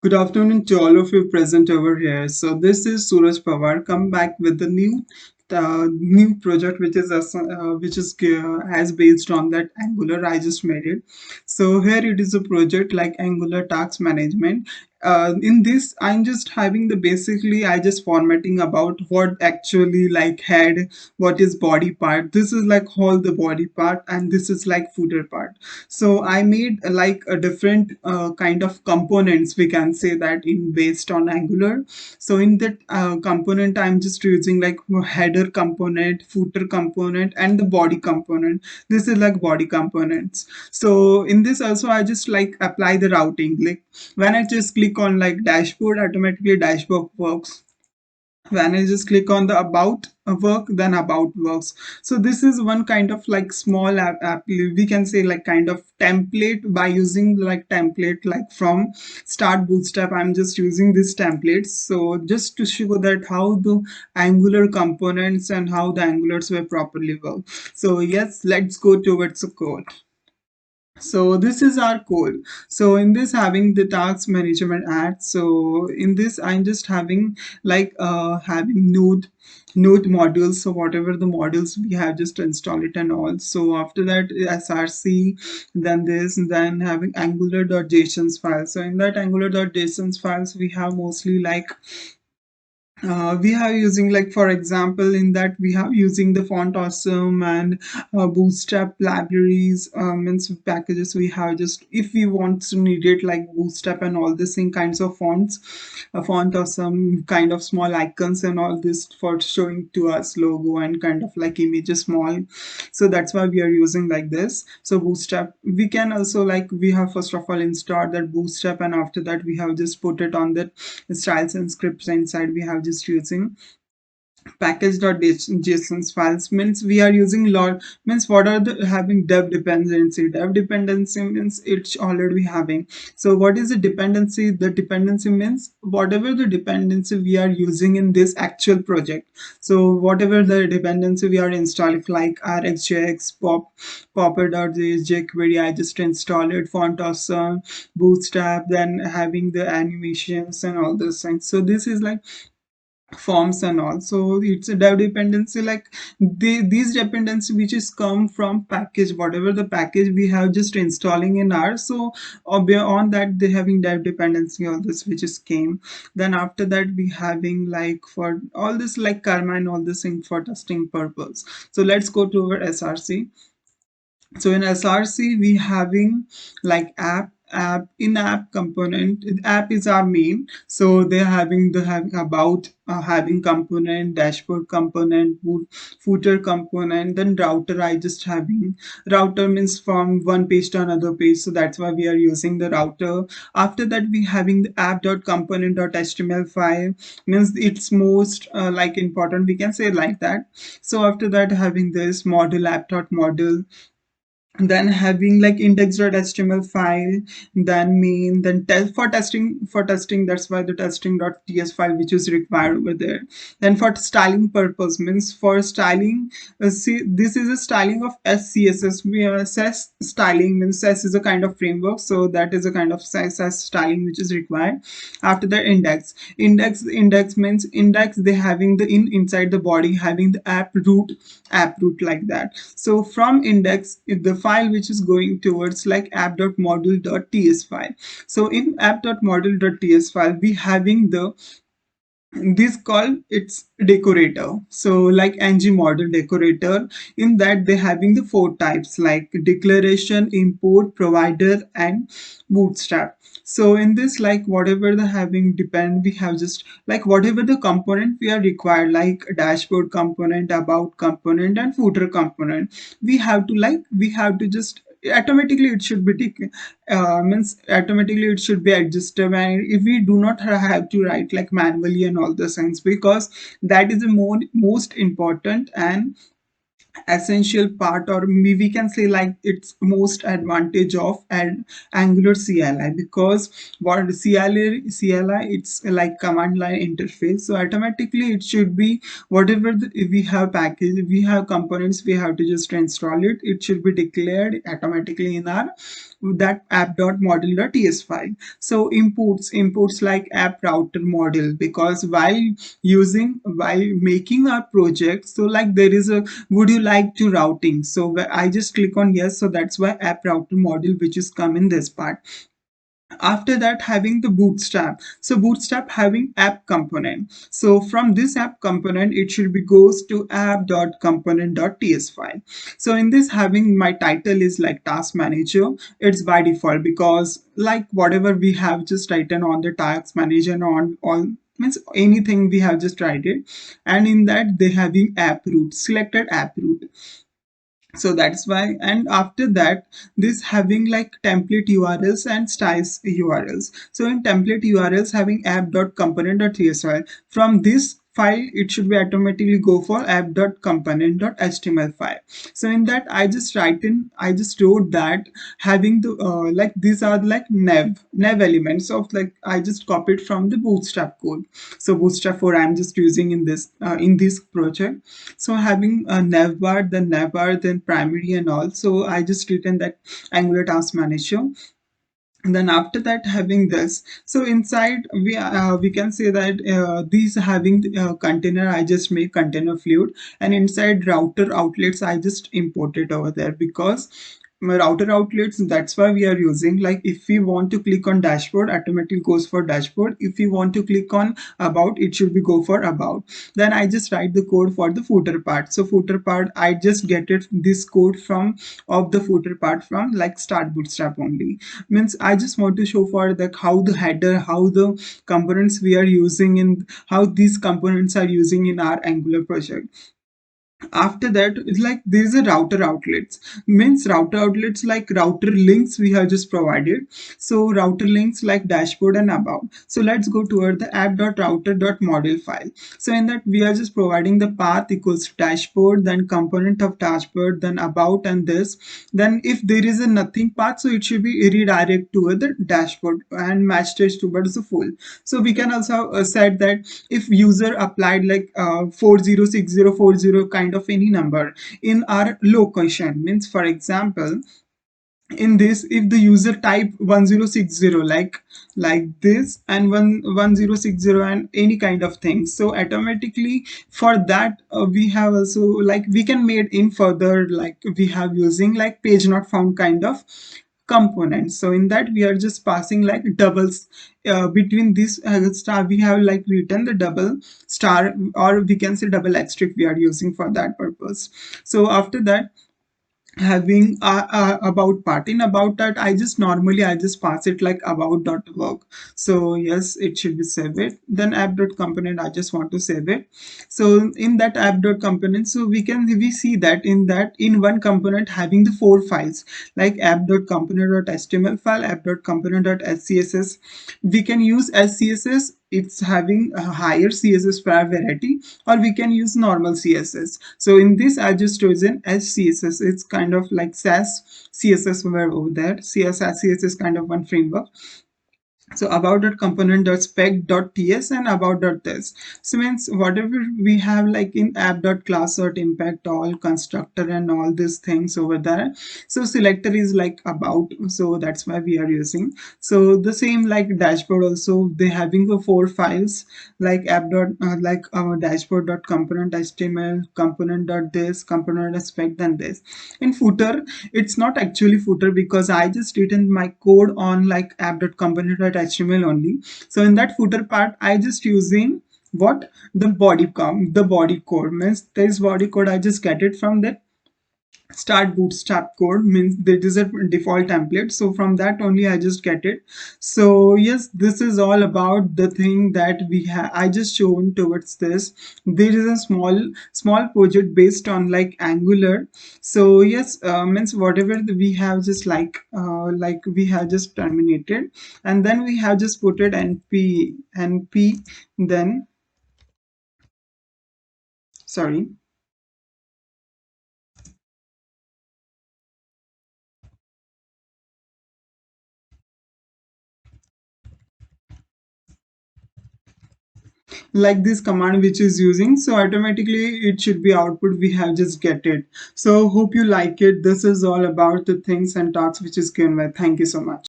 Good afternoon to all of you present over here. So this is Suraj Pawar. Come back with the new project which is as based on that Angular. I just made it. So here it is a project like Angular Task Management. In this, I'm just having the basically I just formatting about what actually like head, what is body part. This is like all the body part, and this is like footer part. So I made like a different kind of components, we can say that, in based on Angular. So in that component I'm just using like header component, footer component, and the body component. This is like body components. So in this also I just like apply the routing, like when I just click on like dashboard, automatically dashboard works. When I just click on the about work, then about works. So this is one kind of like small app, we can say like kind of template. By using like template like from Start Bootstrap, I'm just using this templates. So just to show that how the Angular components and how the Angulars were properly work. So yes, let's go towards the code. So this is our code. So in this having the task management add. So in this I'm just having like having node modules. So whatever the modules we have, just install it and all. So after that src, then this, and then having angular.json file. So in that angular.json files we have mostly like we are using, like for example, in that we have using the font awesome and bootstrap libraries, means packages. We have just, if we want to need it like bootstrap and all this in kinds of fonts, a font awesome kind of small icons and all this for showing to us logo and kind of like images small. So that's why we are using like this. So bootstrap, we can also like, we have first of all install that bootstrap, and after that we have just put it on that styles and scripts inside. We have just using package.json files. Means we are using lot, means what are the having dev dependency means it's already having. So what is the dependency? The dependency means whatever the dependency we are using in this actual project. So whatever the dependency we are installing, like rxjx, popper.js, jquery, I just install it, font awesome, bootstrap, then having the animations and all those things. So this is like forms and all. So it's a dev dependency, like these dependency which is come from package, whatever the package we have just installing in R. So beyond that they having dev dependency, all this which is came. Then after that we having like for all this like karma and all this thing for testing purpose. So let's go to our src. So in src we having like app in-app component. App is our main. So they're having the having about having component, dashboard component, footer component, then router. I just having router means from one page to another page, so that's why we are using the router. After that we having the app.component.html file, means it's most like important, we can say like that. So after that having this model app.model, then having like index.html file, then main, then test for testing. That's why the testing.ts file which is required over there. Then for styling purpose, means for styling, see, this is a styling of scss. We ss styling means s is a kind of framework, so that is a kind of ss styling which is required. After the index means index, they having the inside the body having the app root like that. So from index, the file which is going towards like app.module.ts file. So in app.module.ts file we having the this called it's decorator. So like ng model decorator, in that they having the four types like declaration, import, provider, and bootstrap. So in this, like whatever the having depend, we have just like whatever the component we are required, like dashboard component, about component, and footer component, we have to like, we have to just automatically it should be taken, means automatically it should be adjusted. And if we do not have to write like manually and all the things, because that is the most important and essential part, or we can say like it's most advantage of an Angular CLI. Because what CLI, it's like command line interface. So automatically it should be whatever if we have package, we have components, we have to just install it. It should be declared automatically in our that app.model.ts file. So imports like app router model, because while making our project, so like there is a would you like to routing, so I just click on yes, so that's why app router model which is come in this part. After that, having the bootstrap, so bootstrap having app component, so from this app component it should be goes to app.component.ts file. So in this, having my title is like task manager, it's by default, because like whatever we have just written on the task manager on all, means anything we have just write it. And in that they having app root, selected app root, so that's why. And after that, this having like template urls and styles urls. So in template urls having app.component.csv, from this file it should be automatically go for app.component.html file. So in that I just wrote that having the like these are like nav elements of, like I just copied from the bootstrap code. So bootstrap 4 I'm just using in this project. So having a navbar, then navbar, then primary and all. So I just written that Angular Task Manager. And then after that, having this, so inside we can say that these having container, I just make container fluid, and inside router outlets I just import it over there, because my router outlets, that's why we are using, like if we want to click on dashboard, automatically goes for dashboard. If we want to click on about, it should be go for about. Then I just write the code for the footer part. So footer part I just get it this code from of the footer part from like start bootstrap only. Means I just want to show for that how the header, how the components we are using in, how these components are using in our Angular project. After that, it's like there is a router outlets, means router outlets like router links we have just provided. So router links like dashboard and about. So let's go toward the app.router.model file. So in that we are just providing the path equals to dashboard, then component of dashboard, then about, and this. Then if there is a nothing path, so it should be redirect to the dashboard and match stage towards the full. So we can also set that if user applied like 406040 kind of any number in our location, means for example in this, if the user type 1060 like this, and 1060 and any kind of thing, so automatically for that we have also like we can made in further, like we have using like page not found kind of components. So in that we are just passing like doubles between this star, we have like written the double star, or we can say double asterisk we are using for that purpose. So after that, having about part, in about that I just normally I just pass it like about dot work. So yes, it should be save it, then app dot component I just want to save it. So in that app dot component, so we see that in one component having the four files, like app dot component dot html file, app dot component dot scss. We can use scss, it's having a higher css variety, or we can use normal css. So in this I just chosen as css, it's kind of like SAS css over there. CSS kind of one framework. So about dot component dot spec dot ts and about dot this. So means whatever we have like in app dot class dot impact all constructor and all these things over there. So selector is like about, so that's why we are using. So the same like dashboard also, they having the four files like app dot like dashboard dot component html, component dot this, component dot spec, then this. In footer, it's not actually footer, because I just written my code on like app.component.html only. So in that footer part I just using what the body the body code, means this body code I just get it from that start bootstrap code, means that is a default template. So from that only I just get it. So yes, this is all about the thing that we have I just shown towards this. There is a small project based on like Angular. So yes, means whatever we have just like we have just terminated, and then we have just put it np, then sorry. like this command which is using, so automatically it should be output, we have just get it. So hope you like it. This is all about the things and talks which is given by. Thank you so much.